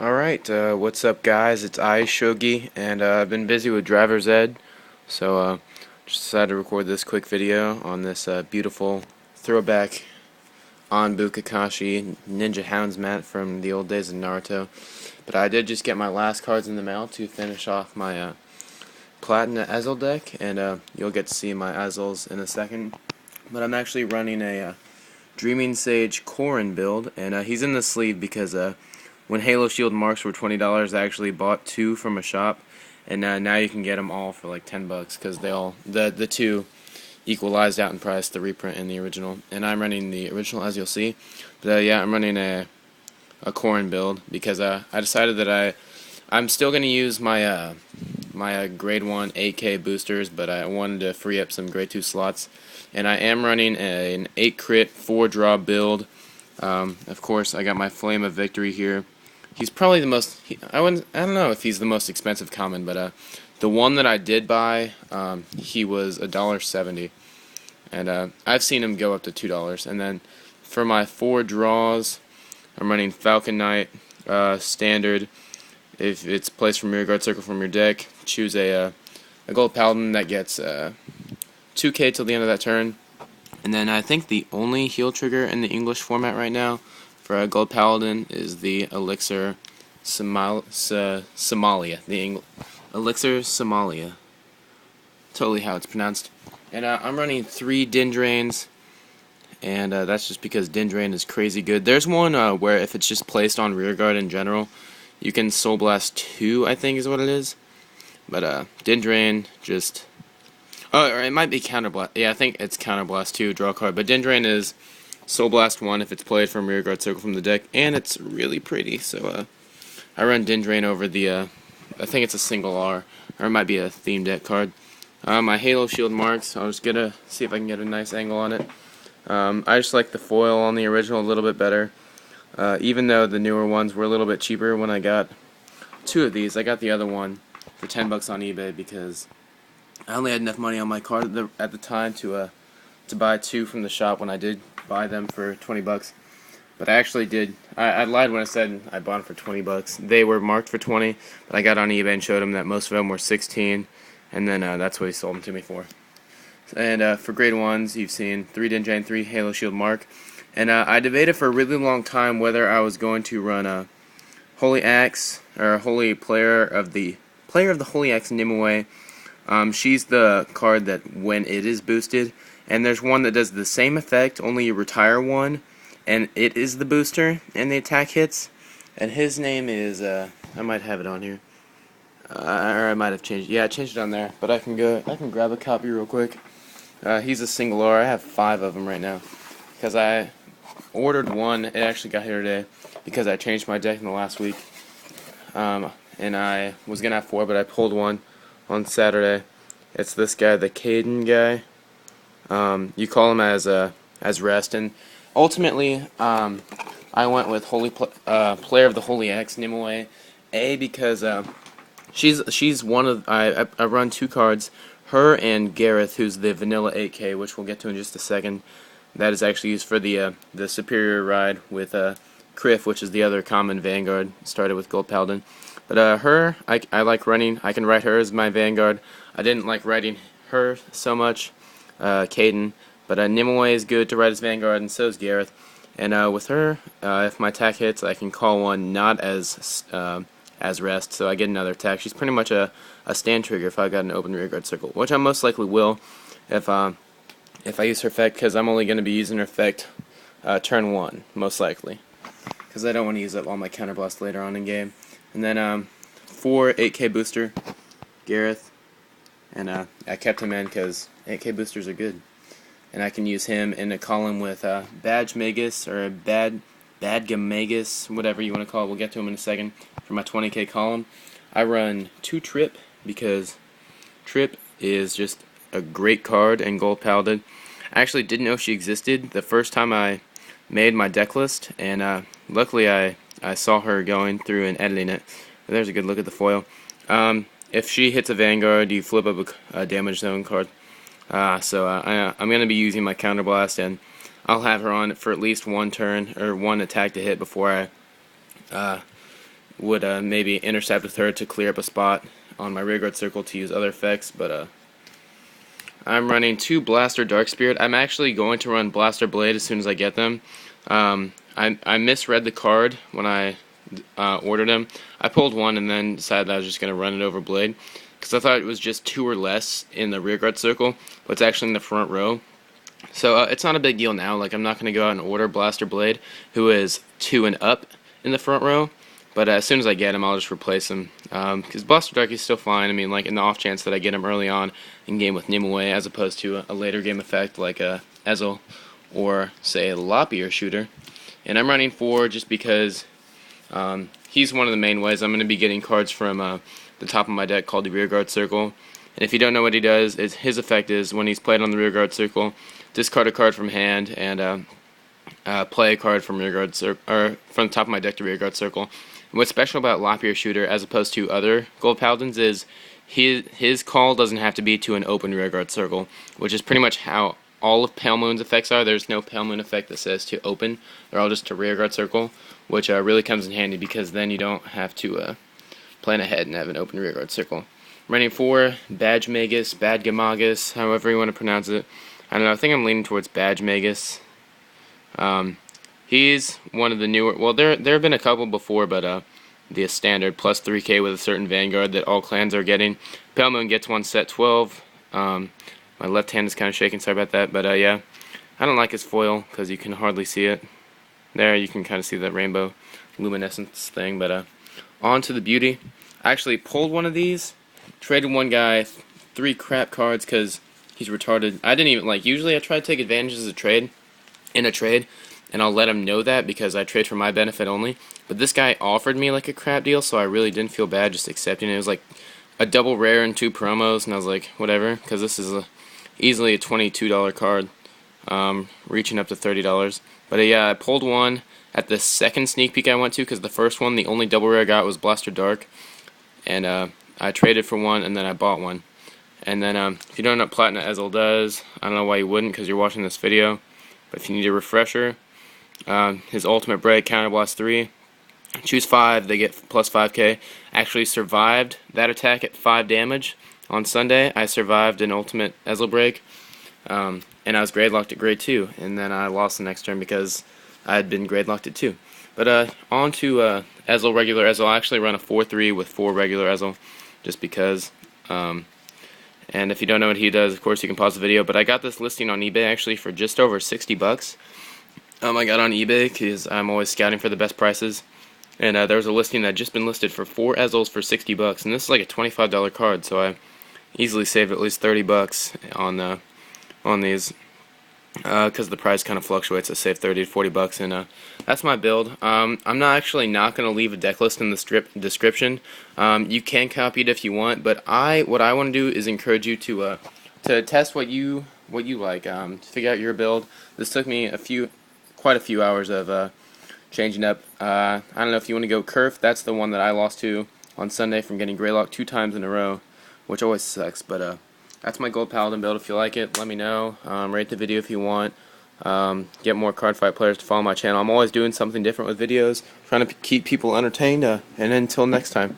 Alright, what's up guys? It's Shogi, and I've been busy with driver's ed, so just decided to record this quick video on this beautiful throwback Anbu Kakashi Ninja Hounds mat from the old days of Naruto. But I did just get my last cards in the mail to finish off my Platina Ezel deck, and you'll get to see my Ezels in a second. But I'm actually running a Dreaming Sage Korin build, and he's in the sleeve because when Halo Shield marks were $20, I actually bought two from a shop, and now you can get them all for like $10 because the two equalized out in price, the reprint and the original. And I'm running the original, as you'll see. But yeah, I'm running a Korin build because I decided that I'm still going to use my my grade 1 8K boosters, but I wanted to free up some grade 2 slots, and I am running an 8 crit 4 draw build. Of course, I got my Flame of Victory here. He's probably the most, I don't know if he's the most expensive common, but the one that I did buy, he was $1.70, and I've seen him go up to $2. And then for my 4 draws, I'm running Falcon Knight, standard. If it's placed from rear guard circle from your deck, choose a gold paladin that gets 2k till the end of that turn. And then I think the only heal trigger in the English format right now for a gold paladin is the Elixir Somalia. Elixir Somalia. Totally how it's pronounced. And I'm running 3 Din Drains, and that's just because Din Drain is crazy good. There's one where if it's just placed on rear guard in general, you can Soul Blast 2, I think is what it is. But Din Drain just... Oh, or it might be Counterblast. Yeah, I think it's Counterblast 2, draw a card. But Din Drain is Soul Blast 1 if it's played from rear guard circle from the deck, and it's really pretty. So I run Din Drain over the, I think it's a single R, or it might be a theme deck card. My Halo Shield marks, I was gonna see if I can get a nice angle on it. I just like the foil on the original a little bit better. Even though the newer ones were a little bit cheaper when I got 2 of these. I got the other one for $10 on eBay because I only had enough money on my card at the time to buy 2 from the shop when I did buy them for $20. But I actually did. I lied when I said I bought them for $20. They were marked for 20, but I got on eBay and showed him that most of them were 16, and then that's what he sold them to me for. And for grade 1s, you've seen 3 Din Drain, 3 Halo Shield mark. And I debated for a really long time whether I was going to run a Holy Axe or Holy Player of the Holy Axe Nimue. She's the card that when it is boosted, and there's one that does the same effect, only you retire one, and it is the booster, and the attack hits. And his name is I might have it on here, or I might have changed. Yeah, I changed it on there, but I can grab a copy real quick. He's a single R. I have 5 of them right now because I ordered one. It actually got here today because I changed my deck in the last week, and I was gonna have 4, but I pulled one on Saturday. It's this guy, the Caden guy. You call him as rest, and ultimately I went with Player of the Holy Axe Nimue, because she's one of I run 2 cards, her and Gareth, who's the vanilla 8K, which we'll get to in just a second. That is actually used for the superior ride with Criff, which is the other common Vanguard, started with Gold Paladin. But her, I like running. I can write her as my Vanguard. I didn't like writing her so much, Caden. But Nimue is good to write as Vanguard, and so is Gareth. And with her, if my attack hits, I can call one not as rest, so I get another attack. She's pretty much a stand trigger if I got an open rearguard circle, which I most likely will if I use her effect, because I'm only going to be using her effect turn 1, most likely, because I don't want to use up all my counterblast later on in game. And then 4 8K booster, Gareth, and I kept him in because 8K boosters are good. And I can use him in a column with Badge Magus or Badgamagus, whatever you want to call it. We'll get to him in a second. For my 20K column, I run 2 Trip because Trip is just a great card in Gold Paladin. I actually didn't know she existed the first time I made my deck list, and luckily I saw her going through and editing it. There's a good look at the foil. If she hits a Vanguard, you flip up a damage zone card. So I'm going to be using my Counterblast, and I'll have her on for at least 1 turn, or 1 attack to hit before I would maybe intercept with her to clear up a spot on my rearguard circle to use other effects, but I'm running 2 Blaster Dark Spirit. I'm actually going to run Blaster Blade as soon as I get them. I misread the card when I ordered them. I pulled one and then decided that I was just going to run it over Blade, because I thought it was just 2 or less in the rearguard circle, but it's actually in the front row. So it's not a big deal now. Like, I'm not going to go out and order Blaster Blade, who is 2 and up in the front row. But as soon as I get him, I'll just replace him. Because Blaster Dark is still fine. I mean, like, in the off chance that I get him early on in game with Nimue, as opposed to a later game effect like Ezel or, say, a Lop-Ear shooter. And I'm running 4 just because he's one of the main ways I'm going to be getting cards from the top of my deck called the Rearguard Circle. And if you don't know what he does, his effect is when he's played on the Rearguard Circle, discard a card from hand and play a card from rearguard or from the top of my deck to rearguard circle. And what's special about Lop-Ear Shooter as opposed to other Gold Paladins is his call doesn't have to be to an open rearguard circle, which is pretty much how all of Pale Moon's effects are. There's no Pale Moon effect that says to open. They're all just to rearguard circle, which really comes in handy because then you don't have to plan ahead and have an open rearguard circle. I'm running 4 Badge Magus, Badgamagus, however you want to pronounce it. I don't know, I think I'm leaning towards Badge Magus. He's one of the newer, well, there have been a couple before, but the standard plus 3k with a certain Vanguard that all clans are getting. Pale Moon gets one set 12. My left hand is kind of shaking, sorry about that, but yeah. I don't like his foil because you can hardly see it. There, you can kind of see that rainbow luminescence thing, but on to the beauty. I actually pulled one of these, traded one guy 3 crap cards because he's retarded. I didn't even, like, usually I try to take advantage of a trade, and I'll let him know that because I trade for my benefit only. But this guy offered me, like, a crap deal, so I really didn't feel bad just accepting it. It was, like, a double rare and 2 promos, and I was like, whatever, because this is easily a $22 card, reaching up to $30. But yeah, I pulled one at the second sneak peek I went to, because the first one, the only double rare I got was Blaster Dark, and I traded for one, and then I bought one. And then, if you don't know what Platina Ezel does, I don't know why you wouldn't, because you're watching this video, but if you need a refresher, his ultimate break, Counterblast 3, choose 5, they get plus 5k. Actually survived that attack at 5 damage on Sunday. I survived an ultimate Ezel break, and I was grade locked at grade 2, and then I lost the next turn because I had been grade locked at 2. But on to Ezel, regular Ezel. I actually run a 4-3 with 4 regular Ezel, just because. And if you don't know what he does, of course you can pause the video. But I got this listing on eBay actually for just over $60. I got on eBay because I'm always scouting for the best prices. And there was a listing that had just been listed for 4 Ezels for $60, and this is like a $25 card, so I easily saved at least $30 on these. Because the price kind of fluctuates, I save 30 to $40, and that's my build. I'm not going to leave a deck list in the description. You can copy it if you want, but what I want to do is encourage you to test what you like, to figure out your build. This took me quite a few hours of changing up. I don't know if you want to go Kerf. That's the one that I lost to on Sunday from getting Greylock 2 times in a row, which always sucks, but that's my Gold Paladin build. If you like it, let me know. Rate the video if you want. Get more Cardfight players to follow my channel. I'm always doing something different with videos, trying to keep people entertained. And until next time.